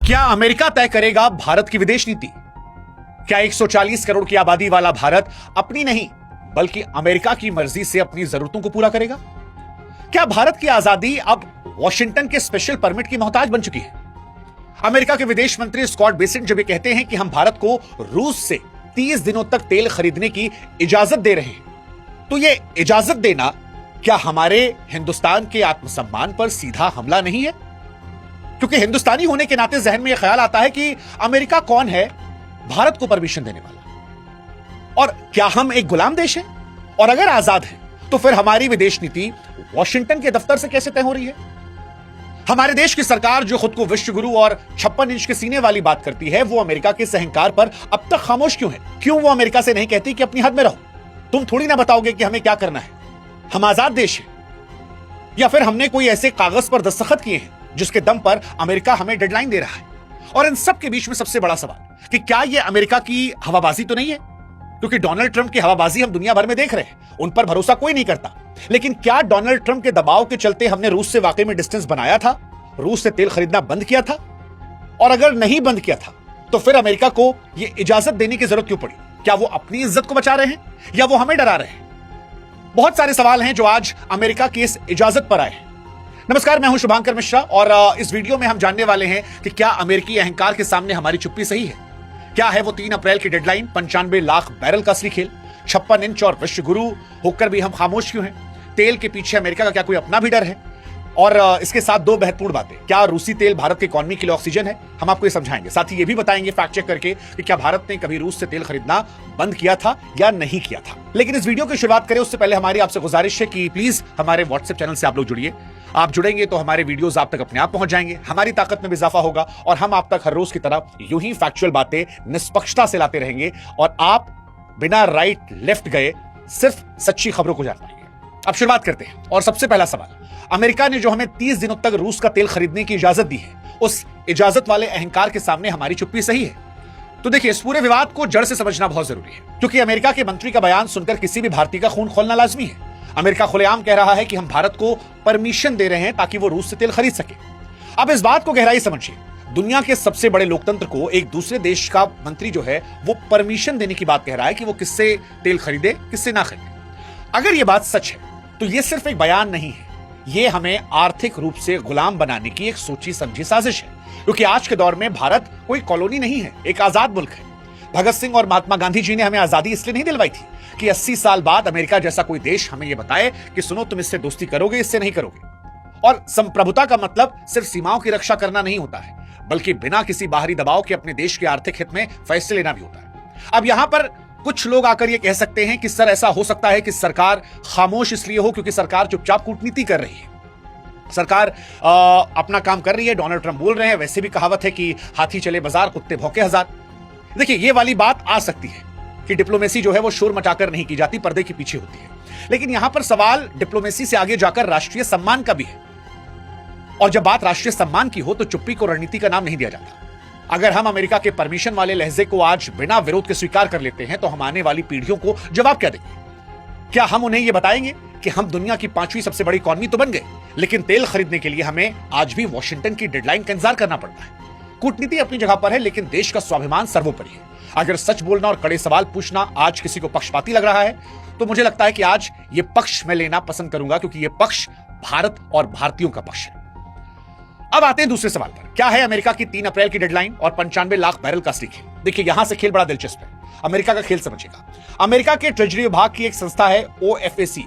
क्या अमेरिका तय करेगा भारत की विदेश नीति? क्या 140 करोड़ की आबादी वाला भारत अपनी नहीं बल्कि अमेरिका की मर्जी से अपनी जरूरतों को पूरा करेगा? क्या भारत की आजादी अब वॉशिंगटन के स्पेशल परमिट की मोहताज बन चुकी है? अमेरिका के विदेश मंत्री स्कॉट बेसेंट जब ये कहते हैं कि हम भारत को रूस से 30 दिनों तक तेल खरीदने की इजाजत दे रहे हैं, तो ये इजाजत देना क्या हमारे हिंदुस्तान के आत्मसम्मान पर सीधा हमला नहीं है? क्योंकि हिंदुस्तानी होने के नाते जहन में यह ख्याल आता है कि अमेरिका कौन है भारत को परमिशन देने वाला, और क्या हम एक गुलाम देश हैं? और अगर आजाद हैं तो फिर हमारी विदेश नीति वॉशिंगटन के दफ्तर से कैसे तय हो रही है? हमारे देश की सरकार जो खुद को विश्व गुरु और 56 इंच के सीने वाली बात करती है, वो अमेरिका के सहंकार पर अब तक खामोश क्यों है? क्यों वो अमेरिका से नहीं कहती कि अपनी हद में रहो, तुम थोड़ी ना बताओगे कि हमें क्या करना है, हम आजाद देश हैं? या फिर हमने कोई ऐसे कागज पर दस्तखत किए हैं जिसके दम पर अमेरिका हमें डेडलाइन दे रहा है? और इन सब के बीच में सबसे बड़ा सवाल कि क्या यह अमेरिका की हवाबाजी तो नहीं है? क्योंकि डोनाल्ड ट्रंप की हवाबाजी हम दुनिया भर में देख रहे हैं, उन पर भरोसा कोई नहीं करता। लेकिन क्या डोनाल्ड ट्रंप के दबाव के चलते हमने रूस से वाकई में डिस्टेंस बनाया था, रूस से तेल खरीदना बंद किया था? और अगर नहीं बंद किया था तो फिर अमेरिका को यह इजाजत देने की जरूरत क्यों पड़ी? क्या वो अपनी इज्जत को बचा रहे हैं या वो हमें डरा रहे हैं? बहुत सारे सवाल हैं जो आज अमेरिका की इस इजाजत पर आए हैं। नमस्कार, मैं हूं शुभांकर मिश्रा और इस वीडियो में हम जानने वाले हैं कि क्या अमेरिकी अहंकार के सामने हमारी चुप्पी सही है? क्या है वो 3 अप्रैल की डेडलाइन, 95 लाख बैरल का असली खेल, 56 इंच और विश्व गुरु होकर भी हम खामोश क्यों हैं? तेल के पीछे अमेरिका का क्या कोई अपना भी डर है? और इसके साथ 2 महत्वपूर्ण बातें, क्या रूसी तेल भारत की इकोनॉमी के लिए ऑक्सीजन है? हम आपको ये समझाएंगे। साथ ही ये भी बताएंगे फैक्ट चेक करके कि क्या भारत ने कभी रूस से तेल खरीदना बंद किया था या नहीं किया था। लेकिन इस वीडियो की शुरुआत करें उससे पहले हमारी आपसे गुजारिश है कि प्लीज हमारे व्हाट्सएप चैनल से आप लोग जुड़िए। आप जुड़ेंगे तो हमारे वीडियोस आप तक अपने आप पहुंच जाएंगे, हमारी ताकत में भी इजाफा होगा और हम आप तक हर रोज की तरह यूं ही फैक्चुअल बातें निष्पक्षता से लाते रहेंगे और आप बिना राइट लेफ्ट गए सिर्फ सच्ची खबरों को जान पाएंगे। अब शुरुआत करते हैं और सबसे पहला सवाल, अमेरिका ने जो हमें 30 दिनों तक रूस का तेल खरीदने की इजाजत दी है, उस इजाजत वाले अहंकार के सामने हमारी चुप्पी सही है? तो देखिए, इस पूरे विवाद को जड़ से समझना बहुत जरूरी है, क्योंकि अमेरिका के मंत्री का बयान सुनकर किसी भी भारतीय का खून खौलना लाजमी है। अमेरिका खुलेआम कह रहा है कि हम भारत को परमिशन दे रहे हैं ताकि वो रूस से तेल खरीद सके। अब इस बात को गहराई समझिए, दुनिया के सबसे बड़े लोकतंत्र को एक दूसरे देश का मंत्री जो है वो परमिशन देने की बात कह रहा है कि वो किससे तेल खरीदे, किससे ना खरीदे। अगर ये बात सच है तो ये सिर्फ एक बयान नहीं है, ये हमें आर्थिक रूप से गुलाम बनाने की एक सोची समझी साजिश है। क्योंकि आज के दौर में भारत कोई कॉलोनी नहीं है, एक आजाद मुल्क है। भगत सिंह और महात्मा गांधी जी ने हमें आजादी इसलिए नहीं दिलवाई थी कि 80 साल बाद अमेरिका जैसा कोई देश हमें यह बताए कि सुनो, तुम इससे दोस्ती करोगे, इससे नहीं करोगे। और संप्रभुता का मतलब सिर्फ सीमाओं की रक्षा करना नहीं होता है, बल्कि बिना किसी बाहरी दबाव के अपने देश के आर्थिक हित में फैसले लेना भी होता है। अब यहां पर कुछ लोग आकर यह कह सकते हैं कि सर, ऐसा हो सकता है कि सरकार खामोश इसलिए हो क्योंकि सरकार चुपचाप कूटनीति कर रही है, सरकार अपना काम कर रही है, डोनाल्ड ट्रंप बोल रहे हैं। वैसे भी कहावत है कि हाथी चले बाजार, कुत्ते भौंके हजार। देखिए, ये वाली बात आ सकती है कि डिप्लोमेसी जो है वो शोर मचाकर नहीं की जाती, पर्दे के पीछे होती है। लेकिन यहां पर सवाल डिप्लोमेसी से आगे जाकर राष्ट्रीय सम्मान का भी है, और जब बात राष्ट्रीय सम्मान की हो तो चुप्पी को रणनीति का नाम नहीं दिया जाता। अगर हम अमेरिका के परमिशन वाले लहजे को आज बिना विरोध के स्वीकार कर लेते हैं तो हम आने वाली पीढ़ियों को जवाब क्या देंगे? क्या हम उन्हें यह बताएंगे कि हम दुनिया की 5वीं सबसे बड़ी इकोनॉमी तो बन गए, लेकिन तेल खरीदने के लिए हमें आज भी वॉशिंगटन की डेडलाइन का इंतजार करना पड़ता है? कूटनीति अपनी जगह पर है, लेकिन देश का स्वाभिमान सर्वोपरि है। अगर सच बोलना और कड़े सवाल पूछना आज किसी को पक्षपाती लग रहा है तो मुझे लगता है कि आज ये पक्ष मैं लेना पसंद करूंगा, क्योंकि यह पक्ष भारत और भारतीयों का पक्ष है। अब आते हैं दूसरे सवाल पर, क्या है अमेरिका की 3 अप्रैल की डेडलाइन और 95 लाख बैरल का असली खेल? देखिए, यहां से खेल बड़ा दिलचस्प है। अमेरिका का खेल समझिएगा। अमेरिका के ट्रेजरी विभाग की एक संस्था है OFAC।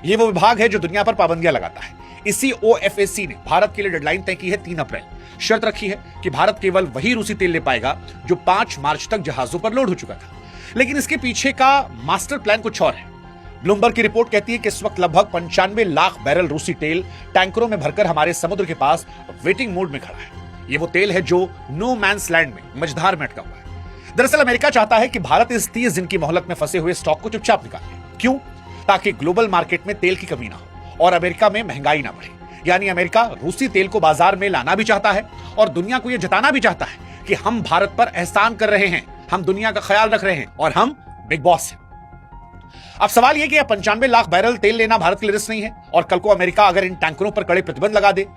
ये वो विभाग है जो दुनिया पर पाबंदियां लगाता है। इसी OFAC ने भारत के लिए डेडलाइन तय की है 3 अप्रैल। शर्त रखी है कि भारत केवल वही रूसी तेल ले पाएगा जो 5 मार्च तक जहाजों पर लोड हो चुका था। लेकिन इसके पीछे का मास्टर प्लान कुछ और है। ब्लूमबर्ग की रिपोर्ट कहती है कि इस वक्त लगभग 95 लाख बैरल रूसी तेल टैंकरों में भरकर हमारे समुद्र के पास वेटिंग मोड में खड़ा है। ये वो तेल है जो नो मैंस लैंड में, मझधार में अटका हुआ है। दरअसल अमेरिका चाहता है कि भारत इस 30 दिन की मोहलत में फंसे हुए स्टॉक को चुपचाप निकाले। क्यों? ताकि ग्लोबल मार्केट में तेल की कमी ना हो और अमेरिका में महंगाई ना बढ़े। यानी अमेरिका रूसी तेल को बाजार में लाना भी चाहता है और दुनिया को यह जताना भी चाहता है कि हम भारत पर एहसान कर रहे हैं, हम दुनिया का ख्याल रख रहे हैं और हम बिग बॉस हैं। अब सवाल यह कि 95 लाख बैरल तेल लेना भारत के लिए रिस्क नहीं है? और कल को अमेरिका अगर इन टैंकरों पर कड़े प्रतिबंध लगा दे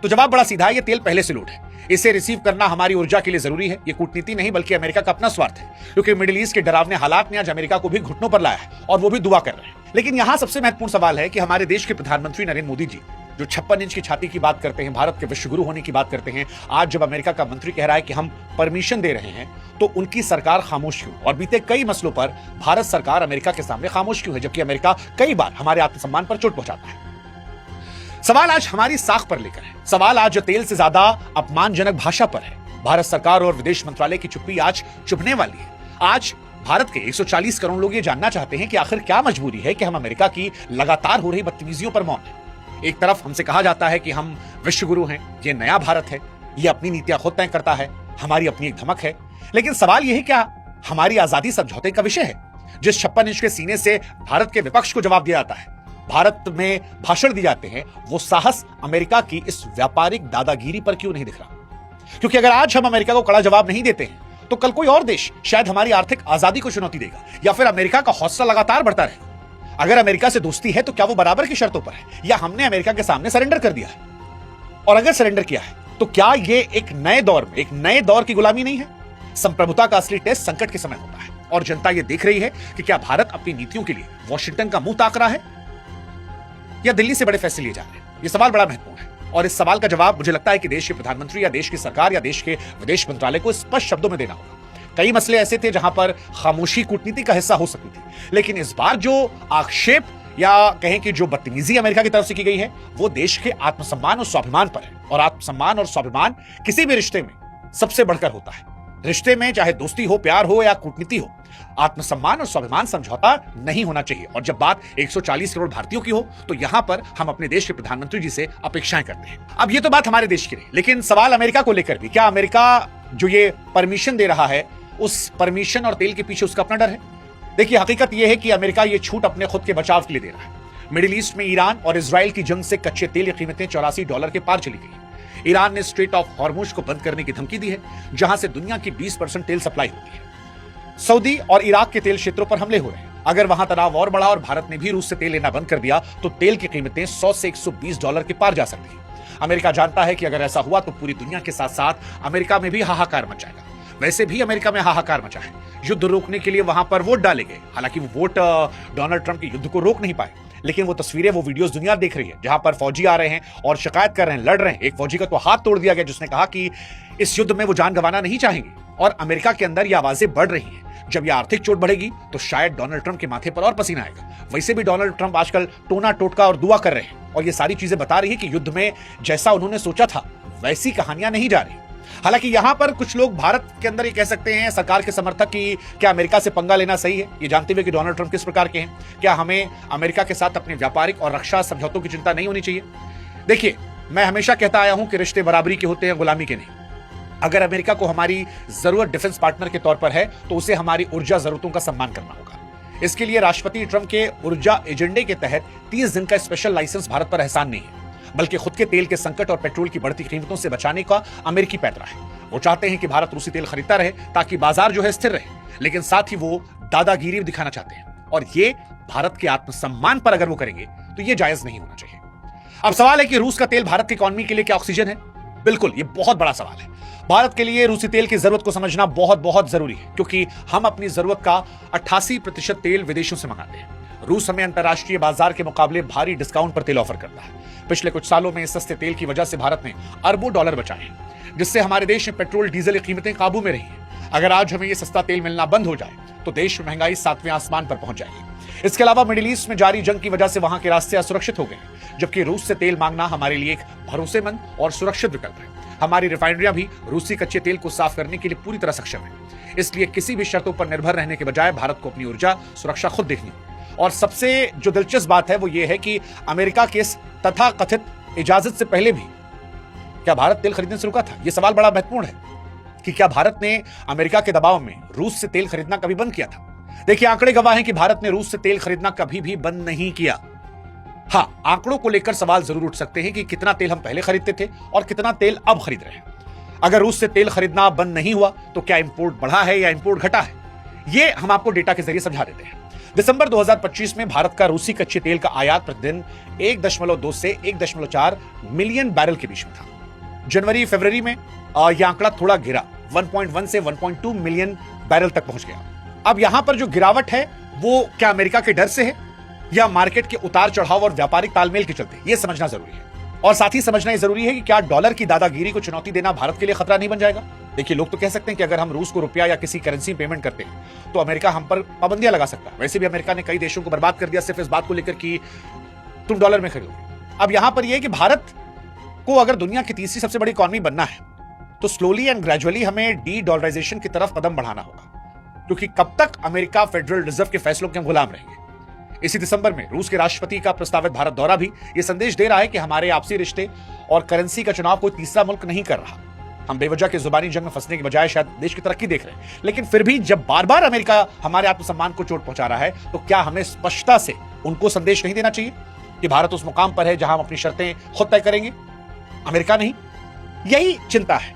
तो जवाब बड़ा सीधा है, यह तेल पहले से लोड है। इसे रिसीव करना हमारी ऊर्जा के लिए जरूरी है। ये कूटनीति नहीं बल्कि अमेरिका का अपना स्वार्थ है, क्योंकि मिडिल ईस्ट के डरावने हालात ने आज अमेरिका को भी घुटनों पर लाया है और वो भी दुआ कर रहे हैं। लेकिन यहां सबसे महत्वपूर्ण सवाल है कि हमारे देश के प्रधानमंत्री नरेंद्र मोदी जी जो 56 इंच की छाती की बात करते हैं, भारत के विश्वगुरु होने की बात करते हैं, आज जब अमेरिका का मंत्री कह रहा है कि हम परमिशन दे रहे हैं, तो उनकी सरकार खामोश क्यों? और बीते कई मसलों पर भारत सरकार अमेरिका के सामने खामोश क्यों है, जबकि अमेरिका कई बार हमारे आत्मसम्मान पर चोट पहुंचाता है। सवाल आज हमारी साख पर लेकर है। सवाल आज तेल से ज्यादा अपमानजनक भाषा पर है। भारत सरकार और विदेश मंत्रालय की चुप्पी आज चुभने वाली है। आज भारत के 140 करोड़ लोग ये जानना चाहते हैं कि आखिर क्या मजबूरी है कि हम अमेरिका की लगातार हो रही बदतमीजियों पर मौन हैं। एक तरफ हमसे कहा जाता है कि हम विश्वगुरु हैं, ये नया भारत है, ये अपनी नीतियां खुद तय करता है, हमारी अपनी एक धमक है। लेकिन सवाल यह है, क्या हमारी आजादी समझौते का विषय है? जिस 56 इंच के सीने से भारत के विपक्ष को जवाब दिया जाता है, भारत में भाषण दिए जाते हैं, वो साहस अमेरिका की इस व्यापारिक दादागिरी पर क्यों नहीं दिख रहा? क्योंकि अगर आज हम अमेरिका को कड़ा जवाब नहीं देते हैं, तो कल कोई और देश शायद हमारी आर्थिक आजादी को चुनौती देगा, या फिर अमेरिका का हौसला लगातार बढ़ता रहेगा। अगर अमेरिका से दोस्ती है तो क्या वो बराबर की शर्तों पर है, या हमने अमेरिका के सामने सरेंडर कर दिया है? और अगर सरेंडर किया है तो क्या ये एक नए दौर की गुलामी नहीं है? संप्रभुता का असली टेस्ट संकट के समय होता है, और जनता ये देख रही है कि क्या भारत अपनी नीतियों के लिए वॉशिंगटन का मुंह ताक रहा है, या दिल्ली से बड़े फैसले लिए जा रहे हैं। यह सवाल बड़ा महत्वपूर्ण है, और इस सवाल का जवाब मुझे लगता है कि देश के प्रधानमंत्री या देश की सरकार या देश के विदेश मंत्रालय को स्पष्ट शब्दों में देना होगा। कई मसले ऐसे थे जहां पर खामोशी कूटनीति का हिस्सा हो सकती थी, लेकिन इस बार जो आक्षेप या कहें कि जो बदतमीजी अमेरिका की तरफ से की गई है, वो देश के आत्मसम्मान और स्वाभिमान पर है। और आत्मसम्मान और स्वाभिमान किसी भी रिश्ते में सबसे बढ़कर होता है। रिश्ते में चाहे दोस्ती हो, प्यार हो या कूटनीति हो, आत्मसम्मान और स्वाभिमान समझौता नहीं होना चाहिए। और जब बात 140 करोड़ भारतीयों की हो, तो यहां पर हम अपने देश के प्रधानमंत्री जी से अपेक्षाएं करते हैं। अब ये तो बात हमारे देश की रही, लेकिन सवाल अमेरिका को लेकर भी, क्या अमेरिका जो ये परमिशन दे रहा है, उस परमिशन और तेल के पीछे उसका अपना डर है? देखिए, हकीकत यह है कि अमेरिका ये छूट अपने खुद के बचाव के लिए दे रहा है। मिडिल ईस्ट में ईरान और इजराइल की जंग से कच्चे तेल की कीमतें $84 के पार चली गई। ईरान ने स्ट्रेट ऑफ हॉर्मुज को बंद करने की धमकी दी है, जहां से दुनिया की 20% तेल सप्लाई होती है। सऊदी और इराक के तेल क्षेत्रों पर हमले हो रहे हैं। अगर वहां तनाव और बढ़ा और भारत ने भी रूस से तेल लेना बंद कर दिया, तो तेल की कीमतें $100 से $120 के पार जा सकती है। अमेरिका जानता है कि अगर ऐसा हुआ तो पूरी दुनिया के साथ साथ अमेरिका में भी हाहाकार मच जाएगा। वैसे भी अमेरिका में हाहाकार मचा है। युद्ध रोकने के लिए वहां पर वोट डाले गए। हालांकि वो वोट डोनाल्ड ट्रंप के युद्ध को रोक नहीं पाए, लेकिन वो तस्वीरें, वो वीडियोस दुनिया देख रही है, जहां पर फौजी आ रहे हैं और शिकायत कर रहे हैं, लड़ रहे हैं। एक फौजी का तो हाथ तोड़ दिया गया, जिसने कहा कि इस युद्ध में वो जान गंवाना नहीं चाहेंगे। और अमेरिका के अंदर ये आवाजें बढ़ रही हैं। जब ये आर्थिक चोट बढ़ेगी तो शायद डोनाल्ड ट्रंप के माथे पर और पसीना आएगा। वैसे भी डोनाल्ड ट्रंप आजकल टोना टोटका और दुआ कर रहे हैं, और ये सारी चीजें बता रही है कि युद्ध में जैसा उन्होंने सोचा था वैसी कहानियां नहीं जा रही। हालांकि यहां पर कुछ लोग भारत के अंदर ये कह सकते हैं, सरकार के समर्थक, कि क्या अमेरिका से पंगा लेना सही है, ये जानते हुए कि डोनाल्ड ट्रंप किस प्रकार के हैं? क्या हमें अमेरिका के साथ अपने व्यापारिक और रक्षा समझौतों की चिंता नहीं होनी चाहिए? देखिए, मैं हमेशा कहता आया हूं कि रिश्ते बराबरी के होते हैं, गुलामी के नहीं। अगर अमेरिका को हमारी जरूरत डिफेंस पार्टनर के तौर पर है, तो उसे हमारी ऊर्जा जरूरतों का सम्मान करना होगा। इसके लिए राष्ट्रपति ट्रंप के ऊर्जा एजेंडे के तहत 30 दिन का स्पेशल लाइसेंस भारत पर एहसान नहीं है, बल्कि खुद के तेल के संकट और पेट्रोल की बढ़ती कीमतों से बचाने का अमेरिकी पैतरा है। वो चाहते हैं कि भारत रूसी तेल खरीदता रहे ताकि बाजार जो है स्थिर रहे, लेकिन साथ ही वो दादागिरी दिखाना चाहते हैं, और ये भारत के आत्मसम्मान पर अगर वो करेंगे तो ये जायज नहीं होना चाहिए। अब सवाल है कि रूस का तेल भारत की इकोनॉमी के लिए क्या ऑक्सीजन है? बिल्कुल, ये बहुत बड़ा सवाल है। भारत के लिए रूसी तेल की जरूरत को समझना बहुत बहुत जरूरी है, क्योंकि हम अपनी जरूरत का 88% तेल विदेशों से मंगाते हैं। रूस हमें अंतर्राष्ट्रीय बाजार के मुकाबले भारी डिस्काउंट पर तेल ऑफर करता है। पिछले कुछ सालों में इस सस्ते तेल की वजह से भारत ने अरबों डॉलर बचाए हैं, जिससे हमारे देश में पेट्रोल डीजल की कीमतें काबू में रही हैं। अगर आज हमें यह सस्ता तेल मिलना बंद हो जाए तो देश में महंगाई 7वें आसमान पर पहुंच जाएगी। इसके अलावा मिडिल ईस्ट में जारी जंग की वजह से वहां के रास्ते असुरक्षित हो गए, जबकि रूस से तेल मांगना हमारे लिए एक भरोसेमंद और सुरक्षित विकल्प है। हमारी रिफाइनरियां भी रूसी कच्चे तेल को साफ करने के लिए पूरी तरह सक्षम है। इसलिए किसी भी शर्तों पर निर्भर रहने के बजाय भारत को अपनी ऊर्जा सुरक्षा खुद देखनी होगी। और सबसे जो दिलचस्प बात है वो ये है कि अमेरिका के इस तथाकथित इजाजत से पहले भी क्या भारत तेल खरीदने से रुका था? यह सवाल बड़ा महत्वपूर्ण है कि क्या भारत ने अमेरिका के दबाव में रूस से तेल खरीदना कभी बंद किया था? देखिए, आंकड़े गवाह हैं कि भारत ने रूस से तेल खरीदना कभी भी बंद नहीं किया। हाँ, आंकड़ों को लेकर सवाल जरूर उठ सकते हैं कि कितना तेल हम पहले खरीदते थे और कितना तेल अब खरीद रहे हैं। अगर रूस से तेल खरीदना बंद नहीं हुआ तो क्या इंपोर्ट बढ़ा है या इंपोर्ट घटा है? ये हम आपको डेटा के जरिए समझा देते हैं। दिसंबर 2025 में भारत का रूसी कच्चे तेल का आयात प्रतिदिन 1.2 से 1.4 मिलियन बैरल के बीच में था। जनवरी फरवरी में यह आंकड़ा थोड़ा गिरा, 1.1 से 1.2 मिलियन बैरल तक पहुंच गया। अब यहां पर जो गिरावट है वो क्या अमेरिका के डर से है या मार्केट के उतार चढ़ाव और व्यापारिक तालमेल के चलते, यह समझना जरूरी है। और साथ ही समझना यह जरूरी है कि क्या डॉलर की दादागिरी को चुनौती देना भारत के लिए खतरा नहीं बन जाएगा। देखिए, लोग तो कह सकते हैं कि अगर हम रूस को रुपया या किसी करेंसी में पेमेंट करते हैं तो अमेरिका हम पर पाबंदियां लगा सकता है। वैसे भी अमेरिका ने कई देशों को बर्बाद कर दिया सिर्फ इस बात को लेकर कि तुम डॉलर में खरीदोगे। अब यहां पर यह है कि भारत को अगर दुनिया की तीसरी सबसे बड़ी इकॉनमी बनना है तो स्लोली एंड ग्रेजुअली हमें डी डॉलराइजेशन की तरफ कदम बढ़ाना होगा, क्योंकि कब तक अमेरिका फेडरल रिजर्व के फैसलों के हम गुलाम रहेंगे। इसी दिसंबर में रूस के राष्ट्रपति का प्रस्तावित भारत दौरा भी यह संदेश दे रहा है कि हमारे आपसी रिश्ते और करेंसी का चुनाव कोई तीसरा मुल्क नहीं कर रहा। हम बेवजह के जुबानी जंग में फंसने के बजाय शायद देश की तरक्की देख रहे हैं, लेकिन फिर भी जब बार बार अमेरिका हमारे आत्मसम्मान को चोट पहुंचा रहा है तो क्या हमें स्पष्टता से उनको संदेश नहीं देना चाहिए कि भारत उस मुकाम पर है जहां हम अपनी शर्तें खुद तय करेंगे, अमेरिका नहीं। यही चिंता है।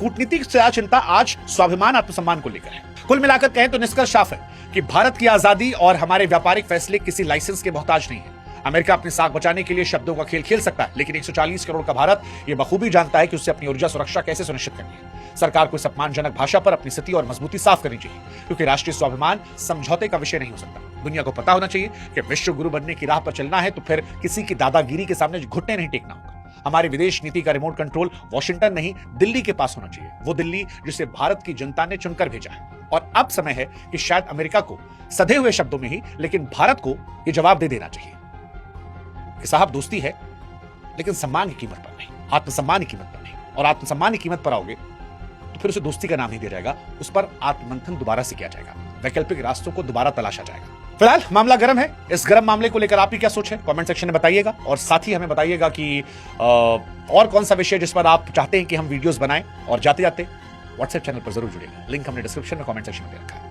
कूटनीतिक चिंता आज स्वाभिमान आत्मसम्मान को लेकर है। कुल मिलाकर कहें तो निष्कर्ष साफ है कि भारत की आजादी और हमारे व्यापारिक फैसले किसी लाइसेंस के मोहताज नहीं है। अमेरिका अपनी साख बचाने के लिए शब्दों का खेल खेल सकता है, लेकिन 140 करोड़ का भारत यह बखूबी जानता है कि उसे अपनी ऊर्जा सुरक्षा कैसे सुनिश्चित करनी है। सरकार को सम्मानजनक भाषा पर अपनी स्थिति और मजबूती साफ करनी चाहिए, क्योंकि राष्ट्रीय स्वाभिमान समझौते का विषय नहीं हो सकता। दुनिया को पता होना चाहिए कि विश्व गुरु बनने की राह पर चलना है तो फिर किसी की दादागिरी के सामने घुटने नहीं टेकना होगा। हमारी विदेश नीति का रिमोट कंट्रोल वॉशिंगटन नहीं, दिल्ली के पास होना चाहिए। वो दिल्ली जिसे भारत की जनता ने चुनकर भेजा है। और अब समय है कि शायद अमेरिका को सधे हुए शब्दों में ही लेकिन भारत को यह जवाब दे देना चाहिए कि साहब, दोस्ती है लेकिन सम्मान की कीमत पर नहीं, आत्मसम्मान की कीमत पर नहीं। और आत्मसम्मान की कीमत पर आओगे तो फिर उसे दोस्ती का नाम नहीं दिया जाएगा, उस पर आत्ममंथन दोबारा से किया जाएगा, वैकल्पिक रास्तों को दोबारा तलाशा जाएगा। फिलहाल मामला गर्म है। इस गर्म मामले को लेकर आपकी क्या सोच है, कमेंट सेक्शन में बताइएगा। और साथ ही हमें बताइएगा कि और कौन सा विषय जिस पर आप चाहते हैं कि हम वीडियोस बनाएं। और जाते जाते व्हाट्सएप चैनल पर जरूर जुड़िएगा, लिंक हमने डिस्क्रिप्शन में कमेंट सेक्शन में दे रखा है।